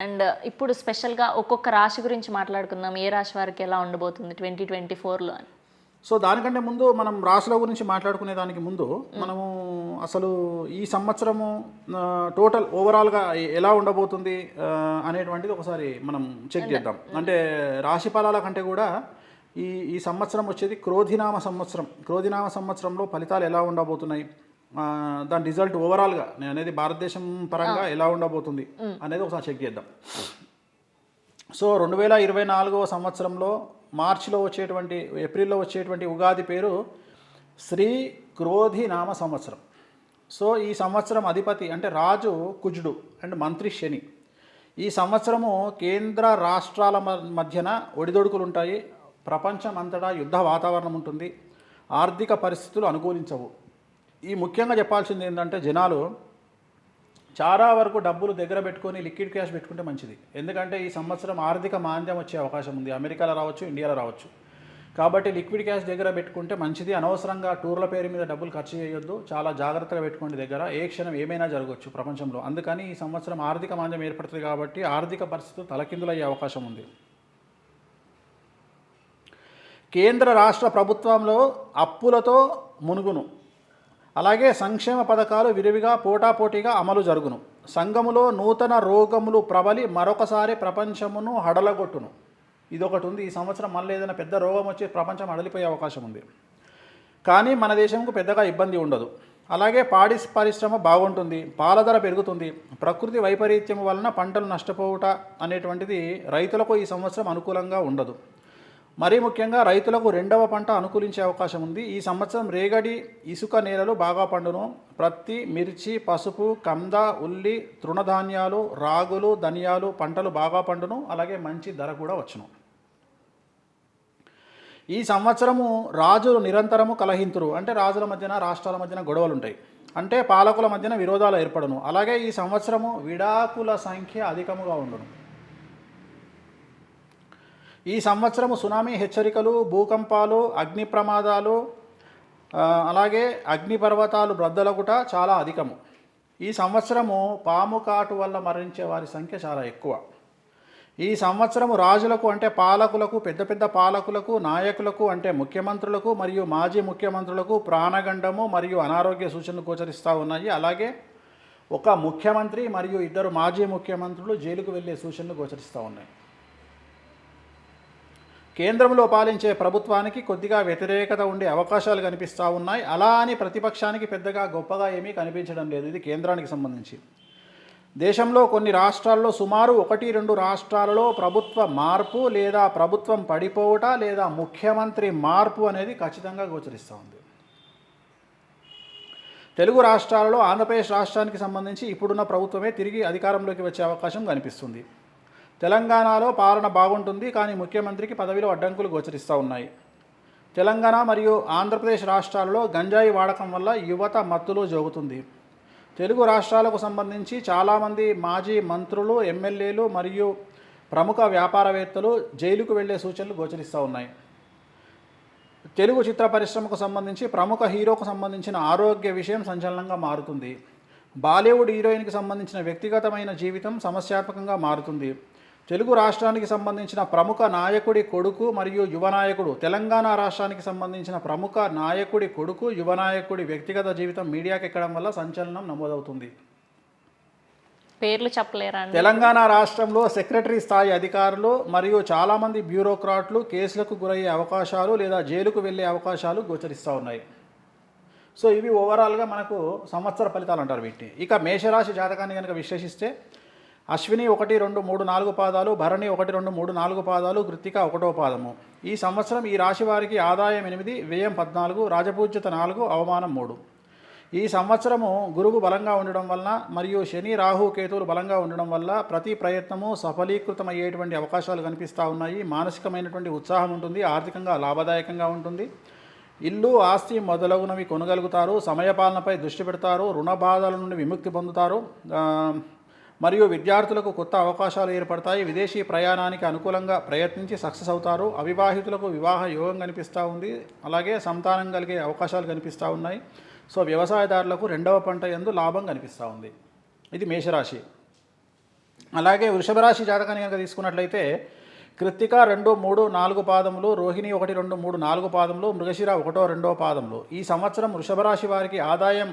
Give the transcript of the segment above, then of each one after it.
And ఇప్పుడు స్పెషల్‌గా ఒక్కొక్క రాశి గురించి మాట్లాడుకుందాం. ఏ రాశి వారికి ఎలా ఉండబోతుంది 2024లో అని? సో దానికంటే ముందు మనం రాశుల గురించి మాట్లాడుకునే దానికి ముందు మనము అసలు ఈ సంవత్సరము టోటల్ ఓవరాల్గా ఎలా ఉండబోతుంది అనేటువంటిది ఒకసారి మనం చెక్ చేద్దాం. అంటే రాశి ఫలాల కంటే కూడా ఈ ఈ సంవత్సరం వచ్చేది క్రోధినామ సంవత్సరం. క్రోధినామ సంవత్సరంలో ఫలితాలు ఎలా ఉండబోతున్నాయి, దాని రిజల్ట్ ఓవరాల్గా నేను అనేది భారతదేశం పరంగా ఎలా ఉండబోతుంది అనేది ఒకసారి చెక్ చేద్దాం. సో 2024 సంవత్సరంలో మార్చిలో వచ్చేటువంటి ఏప్రిల్లో వచ్చేటువంటి ఉగాది పేరు శ్రీ క్రోధి నామ సంవత్సరం. సో ఈ సంవత్సరం అధిపతి అంటే రాజు కుజుడు అండ్ మంత్రి శని. ఈ సంవత్సరము కేంద్ర రాష్ట్రాల మధ్యన ఒడిదొడుకులు ఉంటాయి. ప్రపంచం అంతటా యుద్ధ వాతావరణం ఉంటుంది. ఆర్థిక పరిస్థితులు అనుకూలించవు. ఈ ముఖ్యంగా చెప్పాల్సింది ఏంటంటే జనాలు చాలా వరకు డబ్బులు దగ్గర పెట్టుకొని లిక్విడ్ క్యాష్ పెట్టుకుంటే మంచిది. ఎందుకంటే ఈ సంవత్సరం ఆర్థిక మాంద్యం వచ్చే అవకాశం ఉంది. అమెరికాలో రావచ్చు, ఇండియాలో రావచ్చు. కాబట్టి లిక్విడ్ క్యాష్ దగ్గర పెట్టుకుంటే మంచిది. అనవసరంగా టూర్ల పేరు మీద డబ్బులు ఖర్చు చేయొద్దు. చాలా జాగ్రత్తగా పెట్టుకోండి దగ్గర. ఏ క్షణం ఏమైనా జరగవచ్చు ప్రపంచంలో. అందుకని ఈ సంవత్సరం ఆర్థిక మాంద్యం ఏర్పడుతుంది కాబట్టి ఆర్థిక పరిస్థితులు తలకిందులయ్యే అవకాశం ఉంది. కేంద్ర రాష్ట్ర ప్రభుత్వంలో అప్పులతో మునుగును. అలాగే సంక్షేమ పథకాలు విరివిగా పోటాపోటీగా అమలు జరుగును. సంఘములో నూతన రోగములు ప్రబలి మరొకసారి ప్రపంచమును హడలగొట్టును. ఇదొకటి ఉంది. ఈ సంవత్సరం మళ్ళీ ఏదైనా పెద్ద రోగం వచ్చి ప్రపంచం అడలిపోయే అవకాశం ఉంది. కానీ మన దేశంకు పెద్దగా ఇబ్బంది ఉండదు. అలాగే పాడి పరిశ్రమ బాగుంటుంది. పాల ధర పెరుగుతుంది. ప్రకృతి వైపరీత్యం వలన పంటలు నష్టపోవుట అనేటువంటిది రైతులకు ఈ సంవత్సరం అనుకూలంగా ఉండదు. మరీ ముఖ్యంగా రైతులకు రెండవ పంట అనుకూలించే అవకాశం ఉంది. ఈ సంవత్సరం రేగడి ఇసుక నేలలు బాగా పండును. ప్రత్తి, మిర్చి, పసుపు, కంద, ఉల్లి, తృణధాన్యాలు, రాగులు, ధనియాలు పంటలు బాగా పండును. అలాగే మంచి ధర కూడా వచ్చును. ఈ సంవత్సరము రాజులు నిరంతరము కలహింతురు. అంటే రాజుల మధ్యన రాష్ట్రాల మధ్యన గొడవలు ఉంటాయి. అంటే పాలకుల మధ్యన విరోధాలు ఏర్పడును. అలాగే ఈ సంవత్సరము విడాకుల సంఖ్య అధికముగా ఉండును. ఈ సంవత్సరము సునామీ హెచ్చరికలు, భూకంపాలు, అగ్ని ప్రమాదాలు, అలాగే అగ్నిపర్వతాలు బ్రద్దలగుట చాలా అధికము. ఈ సంవత్సరము పాము కాటు వల్ల మరణించే వారి సంఖ్య చాలా ఎక్కువ. ఈ సంవత్సరము రాజులకు అంటే పాలకులకు, పెద్ద పెద్ద పాలకులకు, నాయకులకు అంటే ముఖ్యమంత్రులకు మరియు మాజీ ముఖ్యమంత్రులకు ప్రాణగండము మరియు అనారోగ్య సూచనలు గోచరిస్తూ ఉన్నాయి. అలాగే ఒక ముఖ్యమంత్రి మరియు 2 మాజీ ముఖ్యమంత్రులు జైలుకు వెళ్ళే సూచనలు గోచరిస్తూ ఉన్నాయి. కేంద్రంలో పాలించే ప్రభుత్వానికి కొద్దిగా వ్యతిరేకత ఉండే అవకాశాలు కనిపిస్తూ ఉన్నాయి. అలా అని ప్రతిపక్షానికి పెద్దగా గొప్పగా ఏమీ కనిపించడం లేదు. ఇది కేంద్రానికి సంబంధించి. దేశంలో కొన్ని రాష్ట్రాల్లో సుమారు 1-2 రాష్ట్రాలలో ప్రభుత్వ మార్పు లేదా ప్రభుత్వం పడిపోవట లేదా ముఖ్యమంత్రి మార్పు అనేది ఖచ్చితంగా గోచరిస్తూ ఉంది. తెలుగు రాష్ట్రాలలో ఆంధ్రప్రదేశ్ రాష్ట్రానికి సంబంధించి ఇప్పుడున్న ప్రభుత్వమే తిరిగి అధికారంలోకి వచ్చే అవకాశం కనిపిస్తుంది. తెలంగాణలో పాలన బాగుంటుంది, కానీ ముఖ్యమంత్రికి పదవిలో అడ్డంకులు గోచరిస్తూ ఉన్నాయి. తెలంగాణ మరియు ఆంధ్రప్రదేశ్ రాష్ట్రాల్లో గంజాయి వాడకం వల్ల యువత మత్తులో జోగుతుంది. తెలుగు రాష్ట్రాలకు సంబంధించి చాలామంది మాజీ మంత్రులు, ఎమ్మెల్యేలు మరియు ప్రముఖ వ్యాపారవేత్తలు జైలుకు వెళ్లే సూచనలు గోచరిస్తూ ఉన్నాయి. తెలుగు చిత్ర పరిశ్రమకు సంబంధించి ప్రముఖ హీరోకు సంబంధించిన ఆరోగ్య విషయం సంచలనంగా మారుతుంది. బాలీవుడ్ హీరోయిన్కి సంబంధించిన వ్యక్తిగతమైన జీవితం సమస్యాత్మకంగా మారుతుంది. తెలుగు రాష్ట్రానికి సంబంధించిన ప్రముఖ నాయకుడి కొడుకు మరియు యువ నాయకుడు, తెలంగాణ రాష్ట్రానికి సంబంధించిన ప్రముఖ నాయకుడి కొడుకు, యువ నాయకుడి వ్యక్తిగత జీవితం మీడియాకి ఎక్కడం వల్ల సంచలనం నమోదవుతుంది. పేర్లు చెప్పలేరా? తెలంగాణ రాష్ట్రంలో సెక్రటరీ స్థాయి అధికారులు మరియు చాలామంది బ్యూరోక్రాట్లు కేసులకు గురయ్యే అవకాశాలు లేదా జైలుకు వెళ్ళే అవకాశాలు గోచరిస్తూ ఉన్నాయి. సో ఇవి ఓవరాల్గా మనకు సంవత్సర ఫలితాలు అంటారు వీటిని. ఇక మేషరాశి జాతకాన్ని కనుక విశ్లేషిస్తే అశ్విని 1, 2, 3, 4 పాదాలు, భరణి 1, 2, 3, 4 పాదాలు, కృత్తిక 1వ పాదము. ఈ సంవత్సరం ఈ రాశి వారికి ఆదాయం 8, వ్యయం 14, రాజపూజ్యత 4, అవమానం 3. ఈ సంవత్సరము గురువు బలంగా ఉండడం వలన మరియు శని, రాహు, కేతువులు బలంగా ఉండడం వల్ల ప్రతి ప్రయత్నము సఫలీకృతమయ్యేటువంటి అవకాశాలు కనిపిస్తూ ఉన్నాయి. మానసికమైనటువంటి ఉత్సాహం ఉంటుంది. ఆర్థికంగా లాభదాయకంగా ఉంటుంది. ఇల్లు, ఆస్తి మొదలగునవి కొనగలుగుతారు. సమయపాలనపై దృష్టి పెడతారు. రుణ బాధల నుండి విముక్తి పొందుతారు. మరియు విద్యార్థులకు కొత్త అవకాశాలు ఏర్పడతాయి. విదేశీ ప్రయాణానికి అనుకూలంగా ప్రయత్నించి సక్సెస్ అవుతారు. అవివాహితులకు వివాహ యోగం కనిపిస్తూ ఉంది. అలాగే సంతానం కలిగే అవకాశాలు కనిపిస్తూ ఉన్నాయి. సో వ్యవసాయదారులకు రెండవ పంట యందు లాభం కనిపిస్తూ ఉంది. ఇది మేషరాశి. అలాగే వృషభ రాశి జాతకాన్ని కనుక తీసుకున్నట్లయితే కృత్తిక 2, 3, 4 పాదములు, రోహిణి 1, 2, 3, 4 పాదములు, మృగశిర 1, 2 పాదములు. ఈ సంవత్సరం వృషభ రాశి వారికి ఆదాయం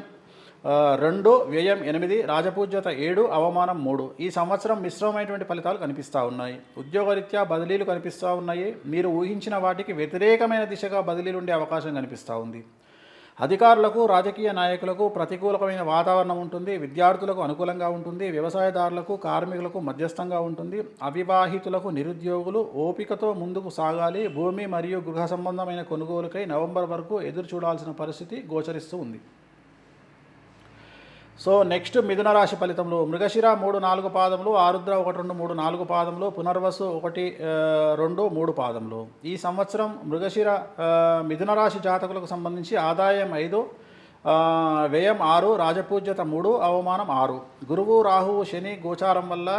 2, వ్యయం 8, రాజపూజ్యత 7, అవమానం 3. ఈ సంవత్సరం మిశ్రమమైనటువంటి ఫలితాలు కనిపిస్తూ ఉన్నాయి. ఉద్యోగరీత్యా బదిలీలు కనిపిస్తూ ఉన్నాయి. మీరు ఊహించిన వాటికి వ్యతిరేకమైన దిశగా బదిలీలు ఉండే అవకాశం కనిపిస్తూ ఉంది. అధికారులకు, రాజకీయ నాయకులకు ప్రతికూలమైన వాతావరణం ఉంటుంది. విద్యార్థులకు అనుకూలంగా ఉంటుంది. వ్యవసాయదారులకు, కార్మికులకు మధ్యస్థంగా ఉంటుంది. అవివాహితులకు, నిరుద్యోగులు ఓపికతో ముందుకు సాగాలి. భూమి మరియు గృహ సంబంధమైన కొనుగోలుకై నవంబర్ వరకు ఎదురు చూడాల్సిన పరిస్థితి గోచరిస్తూ ఉంది. సో నెక్స్ట్ మిథున రాశి ఫలితంలో మృగశిర 3, 4 పాదములు, ఆరుద్ర 1, 2, 3, 4 పాదములు, పునర్వసు 1, 2, 3 పాదములు. ఈ సంవత్సరం మృగశిర మిథున రాశి జాతకులకు సంబంధించి ఆదాయం 5, వ్యయం 6, రాజపూజ్యత 3, అవమానం 6. గురువు, రాహువు, శని గోచారం వల్ల,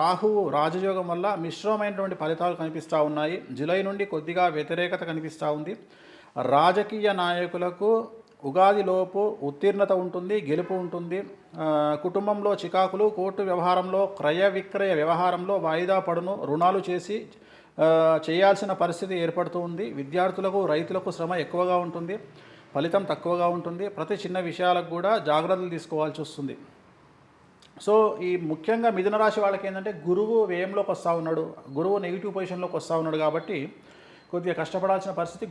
రాహువు రాజయోగం వల్ల మిశ్రమమైనటువంటి ఫలితాలు కనిపిస్తూ ఉన్నాయి. జూలై నుండి కొద్దిగా వ్యతిరేకత కనిపిస్తూ ఉంది. రాజకీయ నాయకులకు ఉగాదిలోపు ఉత్తీర్ణత ఉంటుంది, గెలుపు ఉంటుంది. కుటుంబంలో చికాకులు, కోర్టు వ్యవహారంలో, క్రయ విక్రయ వ్యవహారంలో వాయిదా పడును, రుణాలు చేయాల్సిన పరిస్థితి ఏర్పడుతూ ఉంది. విద్యార్థులకు, రైతులకు శ్రమ ఎక్కువగా ఉంటుంది, ఫలితం తక్కువగా ఉంటుంది. ప్రతి చిన్న విషయాలకు కూడా జాగ్రత్తలు తీసుకోవాల్సి వస్తుంది. సో ఈ ముఖ్యంగా మిథున రాశి వాళ్ళకి ఏంటంటే గురువు వ్యయంలోకి వస్తూ ఉన్నాడు, గురువు నెగిటివ్ పొజిషన్లోకి వస్తూ ఉన్నాడు కాబట్టి కొద్దిగా కష్టపడాల్సిన పరిస్థితి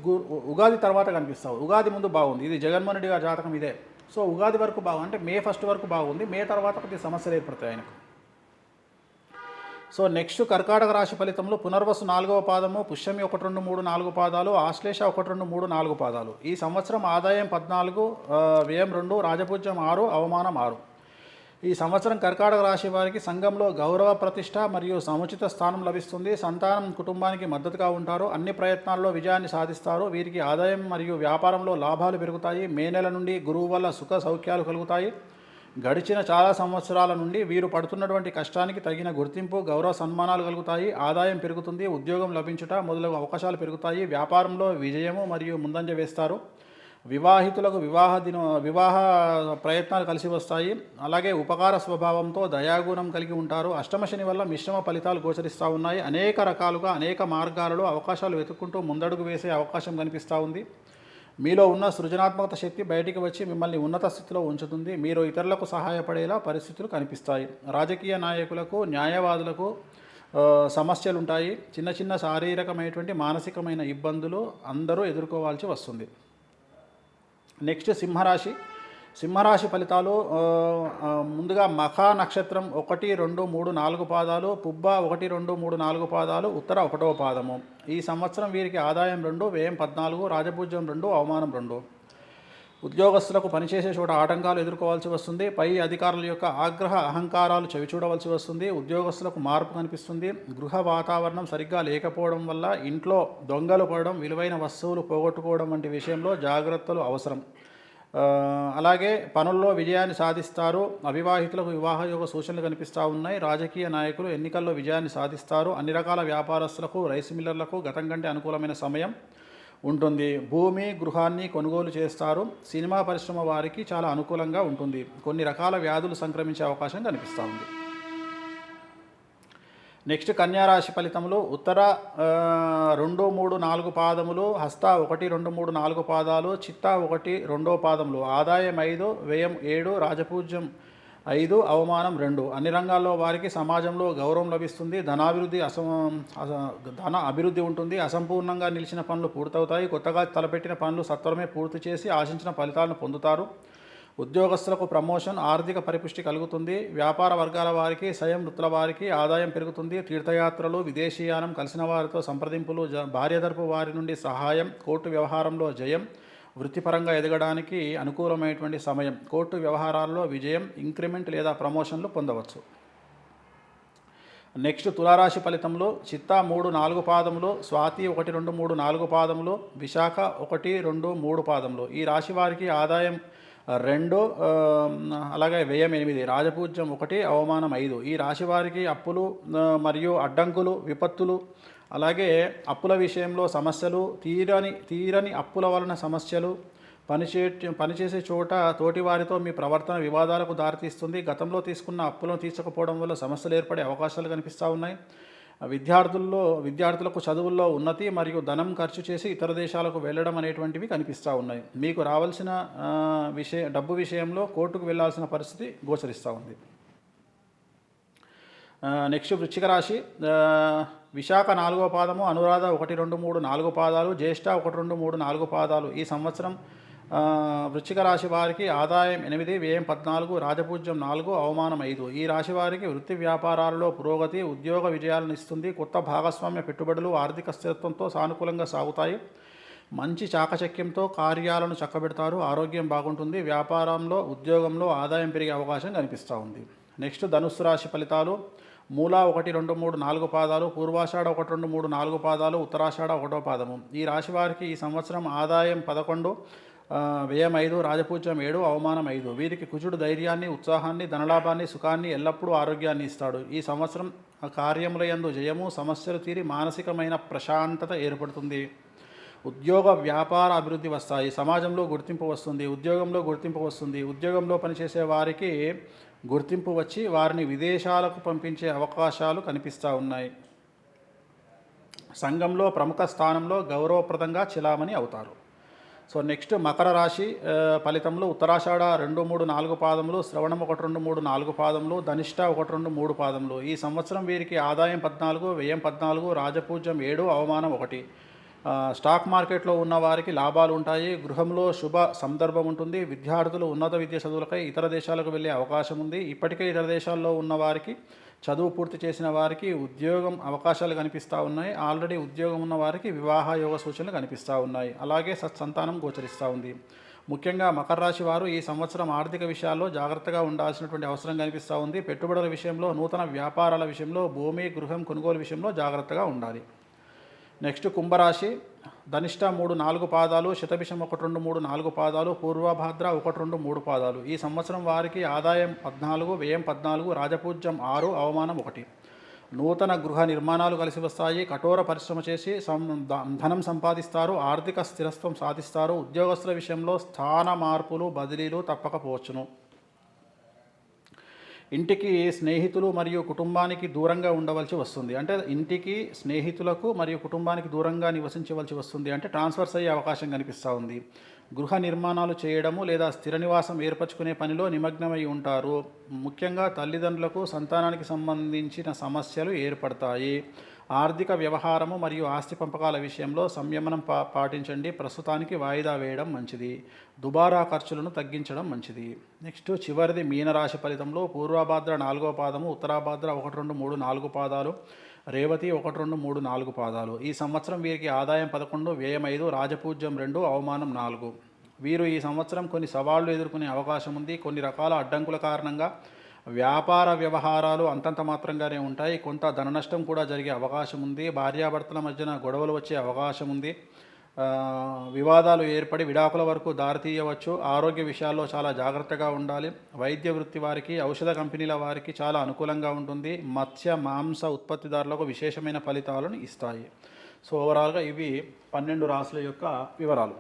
ఉగాది తర్వాత కనిపిస్తావు. ఉగాది ముందు బాగుంది, ఇది జగన్మోహన్ రెడ్డి గారి జాతకం ఇదే. సో ఉగాది వరకు బాగుంది, అంటే మే 1 వరకు బాగుంది. మే తర్వాత కొద్దిగా సమస్యలు ఏర్పడతాయి ఆయనకు. సో నెక్స్ట్ కర్కాటక రాశి ఫలితంలో పునర్వసు 4వ పాదము, పుష్యమి 1, 2, 3, 4 పాదాలు, ఆశ్లేష 1, 2, 3, 4 పాదాలు. ఈ సంవత్సరం ఆదాయం 14, వ్యయం 2, రాజపూజ్యం 6, అవమానం 6. ఈ సంవత్సరం కర్కాటక రాశి వారికి సంఘంలో గౌరవ ప్రతిష్ట మరియు సముచిత స్థానం లభిస్తుంది. సంతానం కుటుంబానికి మద్దతుగా ఉంటారు. అన్ని ప్రయత్నాల్లో విజయాన్ని సాధిస్తారు. వీరికి ఆదాయం మరియు వ్యాపారంలో లాభాలు పెరుగుతాయి. మే నెల నుండి గురువు వల్ల సుఖ సౌఖ్యాలు కలుగుతాయి. గడిచిన చాలా సంవత్సరాల నుండి వీరు పడుతున్నటువంటి కష్టానికి తగిన గుర్తింపు, గౌరవ సన్మానాలు కలుగుతాయి. ఆదాయం పెరుగుతుంది. ఉద్యోగం లభించుట మొదలగు అవకాశాలు పెరుగుతాయి. వ్యాపారంలో విజయము మరియు ముందంజ వేస్తారు. వివాహితులకు వివాహ ప్రయత్నాలు కలిసి వస్తాయి. అలాగే ఉపకార స్వభావంతో దయాగుణం కలిగి ఉంటారు. అష్టమ శని వల్ల మిశ్రమ ఫలితాలు గోచరిస్తూ ఉన్నాయి. అనేక రకాలుగా అనేక మార్గాలలో అవకాశాలు వెతుక్కుంటూ ముందడుగు వేసే అవకాశం కనిపిస్తూ ఉంది. మీలో ఉన్న సృజనాత్మక శక్తి బయటికి వచ్చి మిమ్మల్ని ఉన్నత స్థితిలో ఉంచుతుంది. మీరు ఇతరులకు సహాయపడేలా పరిస్థితులు కనిపిస్తాయి. రాజకీయ నాయకులకు, న్యాయవాదులకు సమస్యలు ఉంటాయి. చిన్న చిన్న శారీరకమైనటువంటి మానసికమైన ఇబ్బందులు అందరూ ఎదుర్కోవాల్సి వస్తుంది. నెక్స్ట్ సింహరాశి ఫలితాలు ముందుగా మఖా నక్షత్రం 1, 2, 3, 4 పాదాలు, పుబ్బ 1, 2, 3, 4 పాదాలు, ఉత్తర 1వ పాదము. ఈ సంవత్సరం వీరికి ఆదాయం 2, వ్యయం 14, రాజపూజ్యం 2, అవమానం 2. ఉద్యోగస్తులకు పనిచేసే చోట ఆటంకాలు ఎదుర్కోవాల్సి వస్తుంది. పై అధికారుల యొక్క ఆగ్రహ అహంకారాలు చవిచూడవలసి వస్తుంది. ఉద్యోగస్తులకు మార్పు కనిపిస్తుంది. గృహ వాతావరణం సరిగ్గా లేకపోవడం వల్ల ఇంట్లో దొంగలు పడడం, విలువైన వస్తువులు పోగొట్టుకోవడం వంటి విషయంలో జాగ్రత్తలు అవసరం. అలాగే పనుల్లో విజయాన్ని సాధిస్తారు. అవివాహితులకు వివాహయోగ సూచనలు కనిపిస్తూ ఉన్నాయి. రాజకీయ నాయకులు ఎన్నికల్లో విజయాన్ని సాధిస్తారు. అన్ని రకాల వ్యాపారస్తులకు, రైస్ మిల్లర్లకు గతం కంటే అనుకూలమైన సమయం ఉంటుంది. భూమి, గృహాన్ని కొనుగోలు చేస్తారు. సినిమా పరిశ్రమ వారికి చాలా అనుకూలంగా ఉంటుంది. కొన్ని రకాల వ్యాధులు సంక్రమించే అవకాశం కనిపిస్తూ ఉంది. నెక్స్ట్ కన్యారాశి ఫలితములు ఉత్తర 2, 3, 4 పాదములు, హస్త 1, 2, 3, 4 పాదాలు, చిత్త 1, 2 పాదములు. ఆదాయం 5, వ్యయం 7, రాజపూజ్యం 5, అవమానం 2. అన్ని రంగాల్లో వారికి సమాజంలో గౌరవం లభిస్తుంది. ధన అభివృద్ధి ఉంటుంది. అసంపూర్ణంగా నిలిచిన పనులు పూర్తవుతాయి. కొత్తగా తలపెట్టిన పనులు సత్వరమే పూర్తి చేసి ఆశించిన ఫలితాలను పొందుతారు. ఉద్యోగస్తులకు ప్రమోషన్, ఆర్థిక పరిపుష్టి కలుగుతుంది. వ్యాపార వర్గాల వారికి, స్వయం వృత్తుల వారికి ఆదాయం పెరుగుతుంది. తీర్థయాత్రలు, విదేశీయానం, కలిసిన వారితో సంప్రదింపులు, భార్యతరపు వారి నుండి సహాయం, కోర్టు వ్యవహారంలో జయం, వృత్తిపరంగా ఎదగడానికి అనుకూలమైనటువంటి సమయం. కోర్టు వ్యవహారాల్లో విజయం, ఇంక్రిమెంట్ లేదా ప్రమోషన్లు పొందవచ్చు. నెక్స్ట్ తులారాశి ఫలితంలో చిత్త 3, 4 పాదములు, స్వాతి 1, 2, 3, 4 పాదములు, విశాఖ 1, 2, 3 పాదములు. ఈ రాశి వారికి ఆదాయం 2, అలాగే వ్యయం 8, రాజపూజ్యం 1, అవమానం 5. ఈ రాశి వారికి అప్పులు మరియు అడ్డంకులు, విపత్తులు, అలాగే అప్పుల విషయంలో సమస్యలు, తీరని అప్పుల వలన సమస్యలు, పనిచేసే చోట తోటి వారితో మీ ప్రవర్తన వివాదాలకు దారితీస్తుంది. గతంలో తీసుకున్న అప్పులను తీర్చకపోవడం వల్ల సమస్యలు ఏర్పడే అవకాశాలు కనిపిస్తూ ఉన్నాయి. విద్యార్థులకు చదువుల్లో ఉన్నతి మరియు ధనం ఖర్చు చేసి ఇతర దేశాలకు వెళ్ళడం అనేటువంటివి కనిపిస్తూ ఉన్నాయి. మీకు రావాల్సిన డబ్బు విషయంలో కోర్టుకు వెళ్ళాల్సిన పరిస్థితి గోచరిస్తూ ఉంది. నెక్స్ట్ వృశ్చిక రాశి. విశాఖ 4వ పాదము, అనురాధ 1, 2, 3, 4 పాదాలు, జ్యేష్ఠ 1, 2, 3, 4 పాదాలు. ఈ సంవత్సరం వృశ్చిక రాశి వారికి ఆదాయం 8, వ్యయం 14, రాజపూజ్యం 4, అవమానం 5. ఈ రాశి వారికి వృత్తి వ్యాపారాలలో పురోగతి, ఉద్యోగ విజయాలను ఇస్తుంది. కొత్త భాగస్వామ్య పెట్టుబడులు ఆర్థిక స్థిరత్వంతో సానుకూలంగా సాగుతాయి. మంచి చాకచక్యంతో కార్యాలను చక్కబెడతారు. ఆరోగ్యం బాగుంటుంది. వ్యాపారంలో, ఉద్యోగంలో ఆదాయం పెరిగే అవకాశం కనిపిస్తూ ఉంది. నెక్స్ట్ ధనుస్సు రాశి ఫలితాలు. మూల 1, 2, 3, 4 పాదాలు, పూర్వాషాఢ 1, 2, 3, 4 పాదాలు, ఉత్తరాషాఢ 1వ పాదము. ఈ రాశి వారికి ఈ సంవత్సరం ఆదాయం 11, వ్యయం 5, రాజపూజ్యం 7, అవమానం 5. వీరికి కుజుడు ధైర్యాన్ని, ఉత్సాహాన్ని, ధనలాభాన్ని, సుఖాన్ని, ఎల్లప్పుడూ ఆరోగ్యాన్ని ఇస్తాడు. ఈ సంవత్సరం కార్యములయందు జయము, సమస్యలు తీరి మానసికమైన ప్రశాంతత ఏర్పడుతుంది. ఉద్యోగ వ్యాపార అభివృద్ధి వస్తాయి. సమాజంలో గుర్తింపు వస్తుంది. ఉద్యోగంలో పనిచేసే వారికి గుర్తింపు వచ్చి వారిని విదేశాలకు పంపించే అవకాశాలు కనిపిస్తూ ఉన్నాయి. సంఘంలో ప్రముఖ స్థానంలో గౌరవప్రదంగా చెలామణి అవుతారు. సో నెక్స్ట్ మకర రాశి ఫలితంలో ఉత్తరాషాఢ 2, 3, 4 పాదములు, శ్రవణం 1, 2, 3, 4 పాదములు, ధనిష్ట 1, 2, 3 పాదములు. ఈ సంవత్సరం వీరికి ఆదాయం 14, వ్యయం 14, రాజపూజ్యం 7, అవమానం 1. స్టాక్ మార్కెట్లో ఉన్న వారికి లాభాలు ఉంటాయి. గృహంలో శుభ సందర్భం ఉంటుంది. విద్యార్థులు ఉన్నత విద్య చదువులకై ఇతర దేశాలకు వెళ్ళే అవకాశం ఉంది. ఇప్పటికే ఇతర దేశాల్లో ఉన్న వారికి, చదువు పూర్తి చేసిన వారికి ఉద్యోగం అవకాశాలు కనిపిస్తూ ఉన్నాయి. ఆల్రెడీ ఉద్యోగం ఉన్న వారికి వివాహ యోగ సూచనలు కనిపిస్తూ ఉన్నాయి. అలాగే సత్సంతానం గోచరిస్తూ ఉంది. ముఖ్యంగా మకర రాశి వారు ఈ సంవత్సరం ఆర్థిక విషయాల్లో జాగ్రత్తగా ఉండాల్సినటువంటి అవసరం కనిపిస్తూ ఉంది. పెట్టుబడుల విషయంలో, నూతన వ్యాపారాల విషయంలో, భూమి, గృహం కొనుగోలు విషయంలో జాగ్రత్తగా ఉండాలి. నెక్స్ట్ కుంభరాశి. ధనిష్ట 3, 4 పాదాలు, శతభిషం 1, 2, 3, 4 పాదాలు, పూర్వభాద్ర 1, 2, 3 పాదాలు. ఈ సంవత్సరం వారికి ఆదాయం 14, వ్యయం 14, రాజపూజ్యం 6, అవమానం 1. నూతన గృహ నిర్మాణాలు కలిసి వస్తాయి. కఠోర పరిశ్రమ చేసి ధనం సంపాదిస్తారు. ఆర్థిక స్థిరత్వం సాధిస్తారు. ఉద్యోగస్తుల విషయంలో స్థాన మార్పులు, బదిలీలు తప్పకపోవచ్చును. ఇంటికి స్నేహితులు మరియు కుటుంబానికి దూరంగా ఉండవలసి వస్తుంది. అంటే ఇంటికి, స్నేహితులకు మరియు కుటుంబానికి దూరంగా నివసించవలసి వస్తుంది. అంటే ట్రాన్స్ఫర్స్ అయ్యే అవకాశం కనిపిస్తూ ఉంది. గృహ నిర్మాణాలు చేయడము లేదా స్థిర నివాసం ఏర్పరచుకునే పనిలో నిమగ్నమై ఉంటారు. ముఖ్యంగా తల్లిదండ్రులకు సంతానానికి సంబంధించిన సమస్యలు ఏర్పడతాయి. ఆర్థిక వ్యవహారము మరియు ఆస్తి పంపకాల విషయంలో సంయమనం పాటించండి. ప్రస్తుతానికి వాయిదా వేయడం మంచిది. దుబారా ఖర్చులను తగ్గించడం మంచిది. నెక్స్ట్ చివరిది మీనరాశి ఫలితంలో పూర్వభాద్ర 4వ పాదము, ఉత్తరాభాద్ర 1, 2, 3, 4 పాదాలు, రేవతి 1, 2, 3, 4 పాదాలు. ఈ సంవత్సరం వీరికి ఆదాయం 11, వ్యయం 5, రాజపూజ్యం 2, అవమానం 4. వీరు ఈ సంవత్సరం కొన్ని సవాళ్లు ఎదుర్కొనే అవకాశం ఉంది. కొన్ని రకాల అడ్డంకుల కారణంగా వ్యాపార వ్యవహారాలు అంతంత మాత్రంగానే ఉంటాయి. కొంత ధన నష్టం కూడా జరిగే అవకాశం ఉంది. భార్యాభర్తల మధ్యన గొడవలు వచ్చే అవకాశం ఉంది. వివాదాలు ఏర్పడి విడాకుల వరకు దారితీయవచ్చు. ఆరోగ్య విషయాల్లో చాలా జాగ్రత్తగా ఉండాలి. వైద్య వృత్తి వారికి, ఔషధ కంపెనీల వారికి చాలా అనుకూలంగా ఉంటుంది. మత్స్య మాంస ఉత్పత్తిదారులకు విశేషమైన ఫలితాలను ఇస్తాయి. సో ఓవరాల్గా ఇవి 12 రాశుల యొక్క వివరాలు.